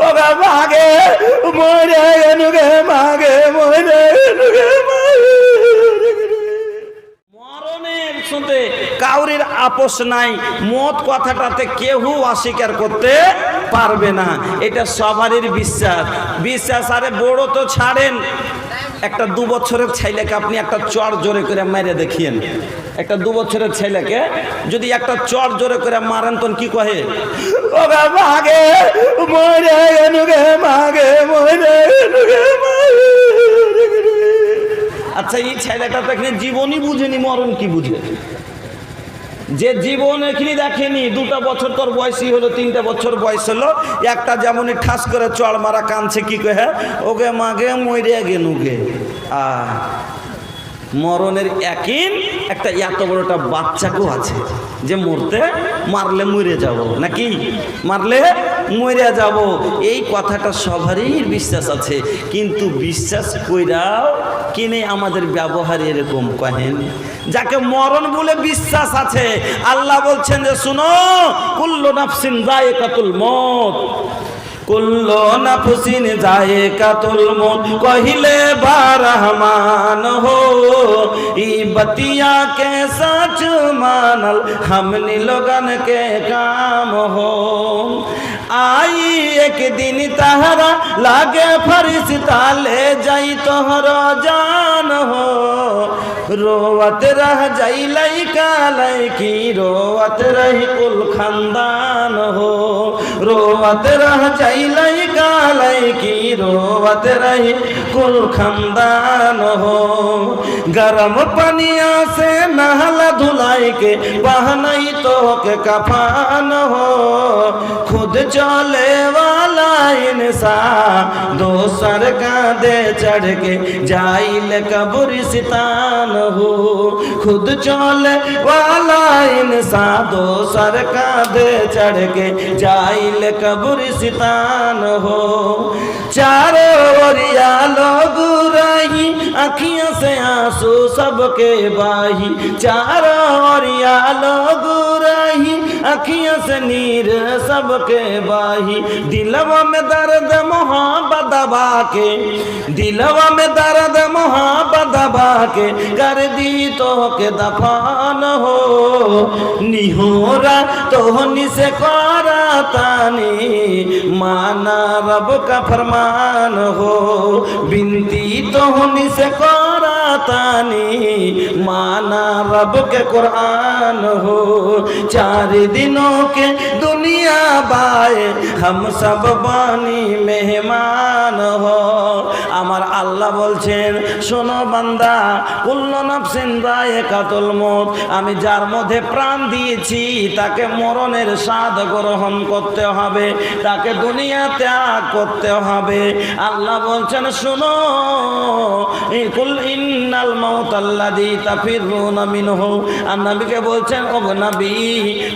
ওগা মাগে মরে গেনুগে মাগে মরে গেনুগে মরণের সাথে কাউরির আপোষ নাই। মত কথাটাতে কেউ অস্বীকার করতে পারবে না, এটা সবারই বিশ্বাস। আরে বড় তো ছাড়েন, একটা 2 বছরের ছেলেকে আপনি একটা চর জোরে করে মেরে দেখিয়েন। একটা 2 বছরের ছেলেকে যদি একটা চর জোরে করে মারেন তখন কি কহে? ওগা মাগে মরে গেনুগে মাগে মরে গেনুগে মাগে। আচ্ছা, এই ছেলেটা তো এখানে জীবনই বুঝেনি, মরণ কি বুঝে? যে জীবন এখানে দেখেনি, 2টা বছর তোর বয়সী হলো, 3টে বছর বয়স হলো, একটা যেমনই ঠাস করে চড় মারা কানছে, কি কহে? ওগে মাগে মরিয়া গেনুগে। মরণের একদিন একটা এত বড়টা বাচ্চাকেও আছে যে মারলে মরে যাব, নাকি মারলে মরে যাব, এই কথাটা সবারই বিশ্বাস আছে। কিন্তু বিশ্বাস কইরাও কিনে আমাদের ব্যবহার এরকম কহেন। যাকে মরণ বলে বিশ্বাস আছে, আল্লাহ বলছেন যে শুনো, কুল্লু নাফসিন যায়কাতুল মউত, কুল্লু নাফসিন যায়কাতুল মউত কहिले बा रहमान हो, ई बतिया के सच मानल हमनी लोगन के काम हो। आई एक दिन तहरा लागे फरिश्ता ले जाई तोहरो जान हो, रोवत रह जाई लइका लइकी, रोवत रही कुल खानदान हो, रोवत रह जाई लइका लइकी, रोवत रही कुल खानदान हो। गरम पनिया से नहला धुलाई के पहनई तो के कफान हो, खुद चले वाला इंसान दोसर कांधे चढ़ के जाइल कब्रिस्तान हो, खुद चले वाला इंसान दोसर कांधे चढ़ के जाइल कब्रिस्तान हो। चारों ओरिया लोग रही, अखियों से आंसू सबके बाही, चारों ओरिया लोग रही, अखियों से नीर सबके बाही। दिलवा में दर्द मोहब्बत दबा के, दिलवा में दर्द मोहब्बत दबा के कर दी तो के दफान हो, निहोरा तो से करा तानी माना रब का फरमान हो, बिनती तो से करा तानी माना रब के कुरान हो। 4 दिनों के दुनिया बाए हम सब बानी मेहमान हो। আমার আল্লাহ বলছেন, শোনো বান্দা, কুল্লু নাফসিন যায়কাতুল মউত, আমি যার মধ্যে প্রাণ দিয়েছি তাকে মরণের স্বাদ গ্রহণ করতে হবে, তাকে দুনিয়া ত্যাগ করতে হবে। আল্লাহ বলছেন শোনো, কুল ইন্নাল মাউতাল্লাযী তাফিরুনা মিনহু, আর নবীকে বলছেন ও নবী,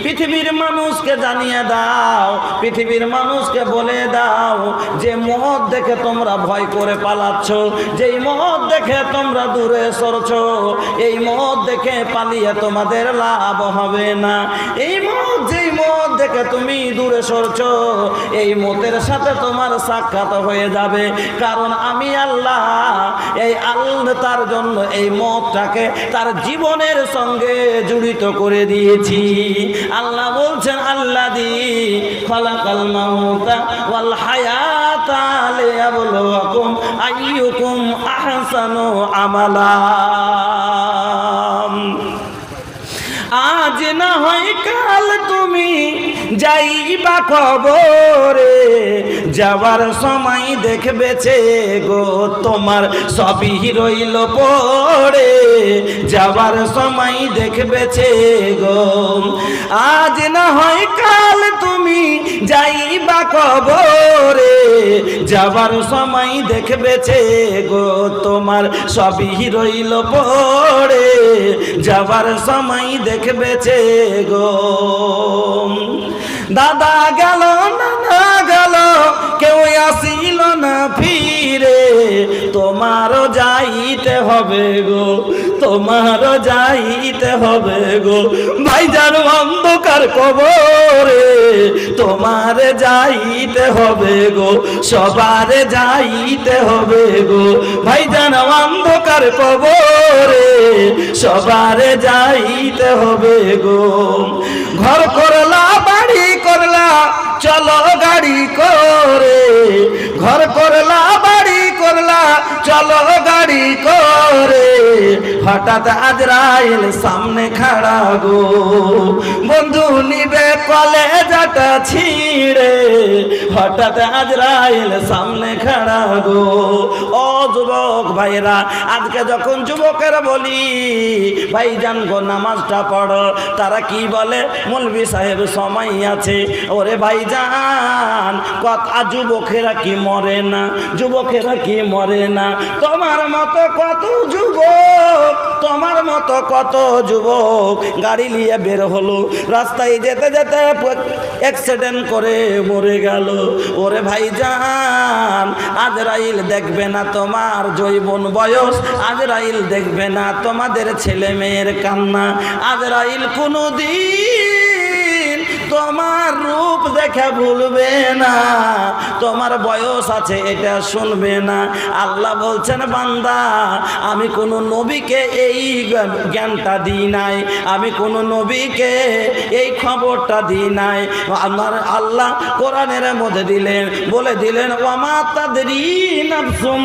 পৃথিবীর মানুষকে জানিয়ে দাও, পৃথিবীর মানুষকে বলে দাও যে মওত দেখে তোমরা ভয় করে পালাচ্ছ, যেই মওত দেখে তোমরা দূরে সরছো, এই মওত দেখে পালিয়ে তোমাদের লাভ হবে না। এই মওত, যেই মওত দেখে তুমি দূরে সরছো, এই মওতের সাথে তোমার সাক্ষাৎ হয়ে যাবে, কারণ আমি আল্লাহ, এই আল্লাহ তার জন্য এই মওতটাকে তার জীবনের সঙ্গে জড়িত করে দিয়েছি। আল্লাহ বলছেন আল্লাযী খালাকাল মাউতা ওয়াল হায়াতা লিয়াবলুয়াকুম আইয়ুকুম আহসানু আমালা। আজ না হয় কাল তুমি যাইবা কবরে, যাওয়ার সময় দেখবেছে গো তোমার সবই রইল পড়ে, যাওয়ার সময় দেখবেছে গো। আজ না হয় কাল তুমি যাইবা কবরে, যাওয়ার সময় দেখবেছে গো তোমার সবই রইল পড়ে, যাওয়ার সময় দেখবেছে গো। দাদা গেল নানা গেল কেউ আসিল না ফিরে, তোমারও যাইতে হবে গো, তোমার যাইতে হবে গো ভাইজান অন্ধকার কবরে, তোমার যাইতে হবে গো, সবার যাইতে হবে গো ভাইজান অন্ধকার কবরে, সবার যাইতে হবে গো। ঘর করলা বাড়ি করলা চলো গাড়ি করে, ঘর করলা বাড়ি করলা চলো গাড়ি করে, হঠাৎ আজরাইল সামনে খাড়া গো, বন্ধু নিবে কলেজাটা ছিঁড়ে, হঠাৎ আজরাইল সামনে খাড়া গো। ও যুবক ভাইরা, আজকে যখন যুবকেরা বলি ভাইজান গো নামাজটা পড়ো, তারা কি বলে মৌলভী সাহেব সময় আছে। ওরে ভাইজান কথা যুবকেরা কি মরে না, যুবকেরা কি মরে না, তোমার মতো কত যুবক, তোমার মতো কত যুবক গাড়ি নিয়ে বের হলো, রাস্তায় যেতে যেতে অ্যাক্সিডেন্ট করে মরে গেল। ওরে ভাইজান আজরাইল দেখবে না তোমার যৌবন বয়স, আজরাইল দেখবে না তোমাদের ছেলে মেয়ের কান্না, আজরাইল কোনোদিন তোমার রূপ দেখে ভুলবে না, তোমার বয়স আছে এটা শুনবে না। আল্লাহ বলছেন বান্দা আমি কোনো নবীকে এই জ্ঞানটা দিই নাই, আমি কোনো নবীকে এই খবরটা দিই নাই। আমার আল্লাহ কোরআনের মধ্যে দিলেন, বলে দিলেন ওয়ামা তাদরি নাফসুম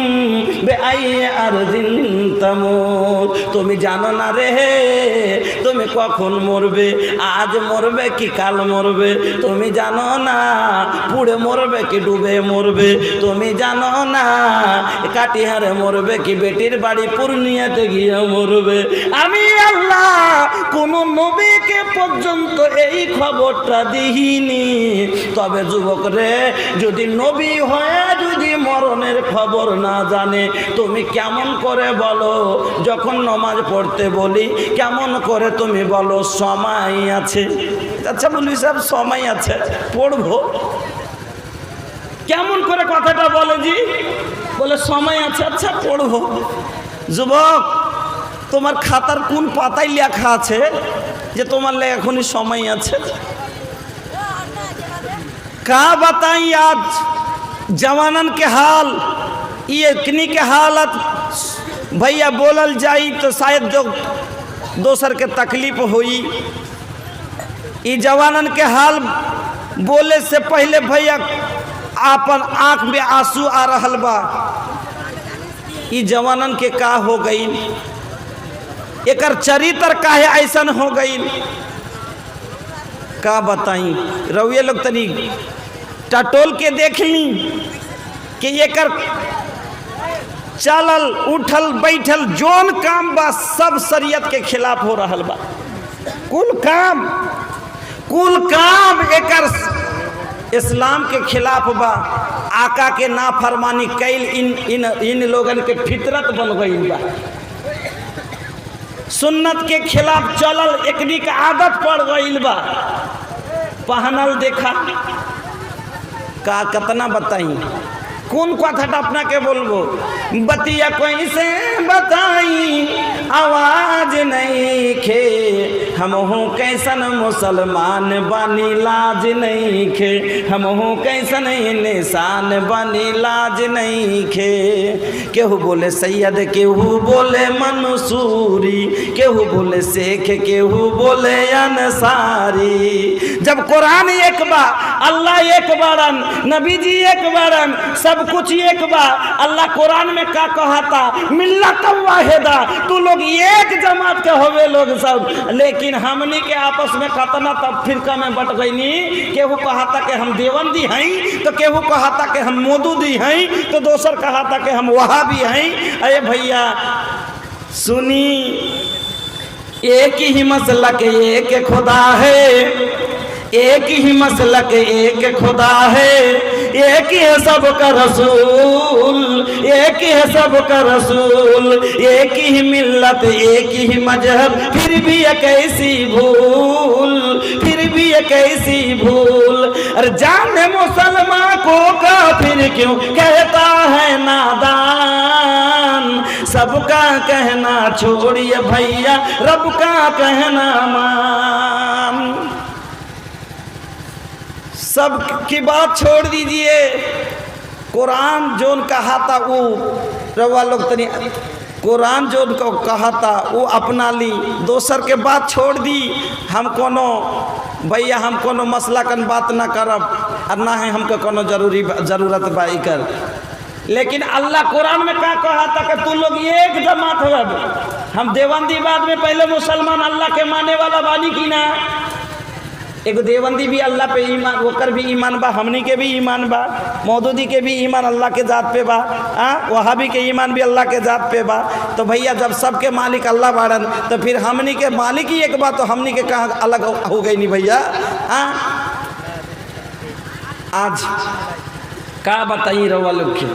বিআইয়ি আরদিন তামুত, তুমি জানো না রে তুমি কখন মরবে, আজ মরবে কি কাল মরবে, তুমি জানো না পুড়ে মরবে কি ডুবে মরবে, তুমি জানো না কাটিহারে মরবে কি বেটির বাড়ি পূর্ণিয়াতে গিয়ে মরবে। আমি আল্লাহ কোন নবীকে পর্যন্ত এই খবরটা দিইনি। তবে যুবক রে, যদি নবী হয়ে যদি মরণের খবর না জানে, তুমি কেমন করে বলো যখন নামাজ পড়তে বলি কেমন করে তুমি বলো সময় আছে? আচ্ছা বলি সাহেব সময় আছে পড়বো, কেমন করে কথাটা বলে জি? বলে সময় আছে, আচ্ছা পড়বো। যুবক তোমার খাতার কোন পাতায় লেখা আছে যে তোমার এখনই সময় আছে? का बताई आज जवानन के हाल, ये इतनी के हालत भैया बोलल जाई तो शायद जो दोसर के तकलीफ हुई। ये जवानन के हाल बोले से पहले भैया आपन आँख में आंसू आ रहल बा। ये जवानन के का हो गई, एकर चरित्र काहे ऐसन हो गई, का बताई। रउए लोग तनी टटोल के देख ली कि एकर चलल उठल बैठल जोन काम बा सब शरीयत के खिलाफ हो रहल बा। कुल काम एकर इस्लाम के खिलाफ बा। आका के नाफरमानी कैल इन लोगन के फितरत बन गई बा। सुन्नत के खिलाफ चलल एकनी के आदत पड़ गई बा। पहनल देखा का कतना बताई, कौन कथाटा अपना के बोलबो, बतिया कैसे बताई आवाज नहीं खे, हम हूँ कैसन मुसलमान बनी लाज नहीं खे, हम हूँ कैसन निशान बनी लाज नहीं खे। केहू बोले सैयद, केहू बोले मंसूरी, केहू बोले शेख, केहू बोले अंसारी। जब कुरान एक बार, अल्लाह एक बारन, नबी जी एक बारन, सब कुछ एक बार। अल्लाह कुरान में क्या कहा था, मिल्लत वाहिदा, तू लोग एक जमात के होवे लोग सब। लेकिन हमनी के आपस में कतना तब फिरका में बट गईनी। केहू कहा था कि हम देवंदी हैं, तो केहू कहा था कि हम मोदूदी हैं, तो दोसर कहा था कि हम वहाबी हैं। अरे भैया सुनी, एक ही मसलक एक खुदा है, एक ही मसलक एक खुदा है, एक ही है सबका रसूल, एक ही है सबका रसूल, एक ही मिल्लत एक ही मजहब, फिर भी एक ऐसी भूल, फिर भी एक ऐसी भूल। अरे जाने मुसलमान को काफिर क्यों कहता है नादान, सबका कहना छोड़िए भैया, रब का कहना मान। सब की बात छोड़ दीजिए। कुरान जो कहा था वो रवा लोग तनी, कुरान जो उनको कहा था वो अपना ली, दोसर के बात छोड़ दी। हम कोनो भैया हम कोनो मसला कन बात ना करब और ना है हमको कोनो जरूरत बाई कर। लेकिन अल्लाह कुरान में क्या कहा था कि तू लोग एक जमात हो। हम देवबंदीवाद में पहले मुसलमान अल्लाह के माने वाला बानी की ना। एगो देवबंदी भी अल्लाह पे ईमान, ओकर भी ईमान बा, हमनी के भी ईमान बा, मौदूदी के भी ईमान अल्लाह के जात पे बा, वहाबी के ईमान भी अल्लाह के जात पे बा। तो भैया जब सबके मालिक अल्लाह बाड़न तो फिर हमनी के मालिक ही एक बात, तो हमनी के कहाँ अलग हो गई नहीं भैया। आज का बताई रवा लोग के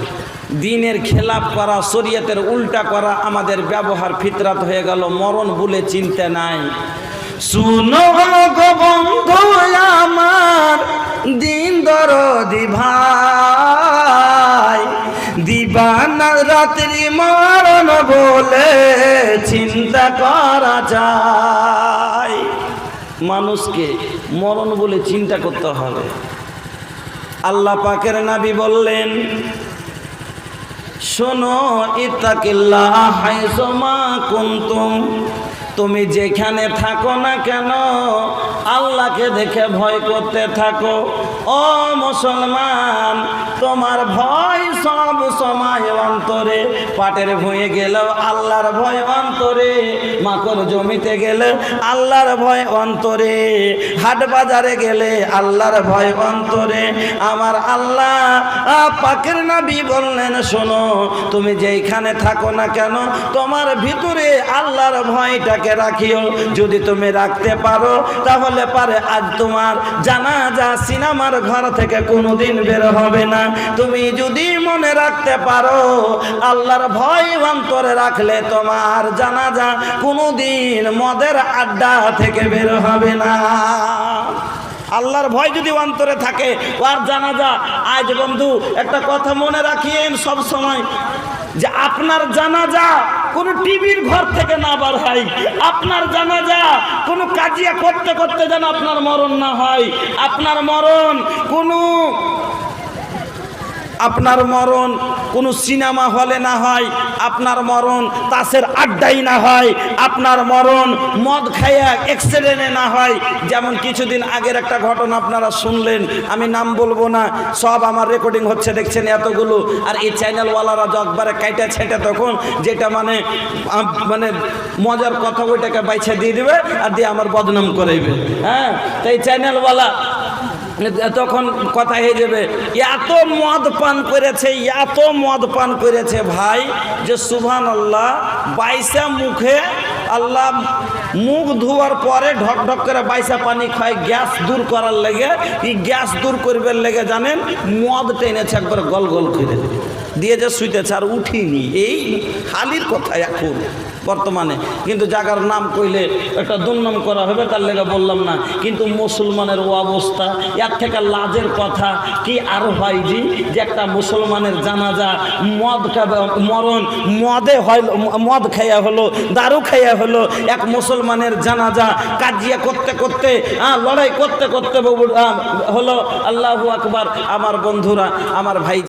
দিনের খেলাপ করা, শরীয়তের উল্টা করা আমাদের ব্যবহার ফিতরাত হয়ে গেল। মরণ বলে চিন্তা নাই। শুনো গো বন্ধু আমার দিন দরদি ভাই, দিবানা রাত্রি মরণ বলে চিন্তা করা যায়। মানুষকে মরণ বলে চিন্তা করতে হবে। আল্লাহ পাকের নবী বললেন, শোনো ইত্তাকিল্লাহ হাইসুমা কুনতুম, তুমি যেখানে থাকো না কেন আল্লাহকে দেখে ভয় করতে থাকো। ও মুসলমান, তোমার ভয় সব সময় অন্তরে, পাটের ভুঁয়ে গেলেও আল্লাহর ভয় অন্তরে, মাকড় জমিতে গেলে আল্লাহর ভয় অন্তরে, হাট বাজারে গেলে আল্লাহর ভয় অন্তরে। আমার আল্লাহ পাকের নবী বললেন, শোনো তুমি যেখানে থাকো না কেন তোমার ভিতরে আল্লাহর ভয়টাকে রাখিও। যদি তুমি রাখতে পারো তাহলে পারে আজ তোমার জানাজা সিনেমার ঘর থেকে কোনোদিন বের হবে না। তুমি যদি মনে রাখতে পারো আল্লাহর ভয় অন্তরে রাখলে তোমার জানাজা কোনোদিন মদের আড্ডা থেকে বের হবে না। আল্লাহর ভয় যদি অন্তরে থাকে আর জানাজা। আজ বন্ধু একটা কথা মনে রাখিয়েন সব সময়, যে আপনার জানাজা কোনো টিভির ঘর থেকে না বার হয়, আপনার জানাজা কোনো কাজিয়া করতে করতে যেন আপনার মরণ না হয়, আপনার মরণ কোনো সিনেমা হলে না হয়, আপনার মরণ তাসের আড্ডাই না হয়, আপনার মরণ মদ খাইয়া অ্যাক্সিডেন্টে না হয়। যেমন কিছুদিন আগের একটা ঘটনা আপনারা শুনলেন, আমি নাম বলবো না, সব আমার রেকর্ডিং হচ্ছে দেখছেন এতগুলো। আর এই চ্যানেলওয়ালারা একবারে কাইটা ছেটে তখন যেটা মানে মজার কথা ওইটাকে বাইছে দিয়ে দেবে আর দিয়ে আমার বদনাম করাইবে। হ্যাঁ, তো এই চ্যানেলওয়ালা তখন কথা হয়ে যাবে, এত মদ পান করেছে ভাই, যে সুবহানাল্লাহ 22 মুখে আল্লাহ মুখ ধোয়ার পরে ঢক ঢক করে 22 পানি খায় গ্যাস দূর করার লেগে। এই গ্যাস দূর করবার লেগে জানেন মদ টেনেছে একবার গল গল করে দিয়ে যে শুইতেছে আর উঠিনি। এই হালির কথা এখন বর্তমানে, কিন্তু জায়গার নাম কইলে একটা দুর্নাম করা হবে, তার লেগে বললাম না। কিন্তু মুসলমানের ও অবস্থা, এর থেকে লাজের কথা কি আর হয় যে একটা মুসলমানের জানাজা মরণ মদ খাইয়া হলো, দারু খাইয়া হলো। এক মুসলমানের জানাজা কাজিয়া করতে করতে লড়াই করতে করতে হলো। আল্লাহু আকবার। আমার বন্ধুরা, আমার ভাই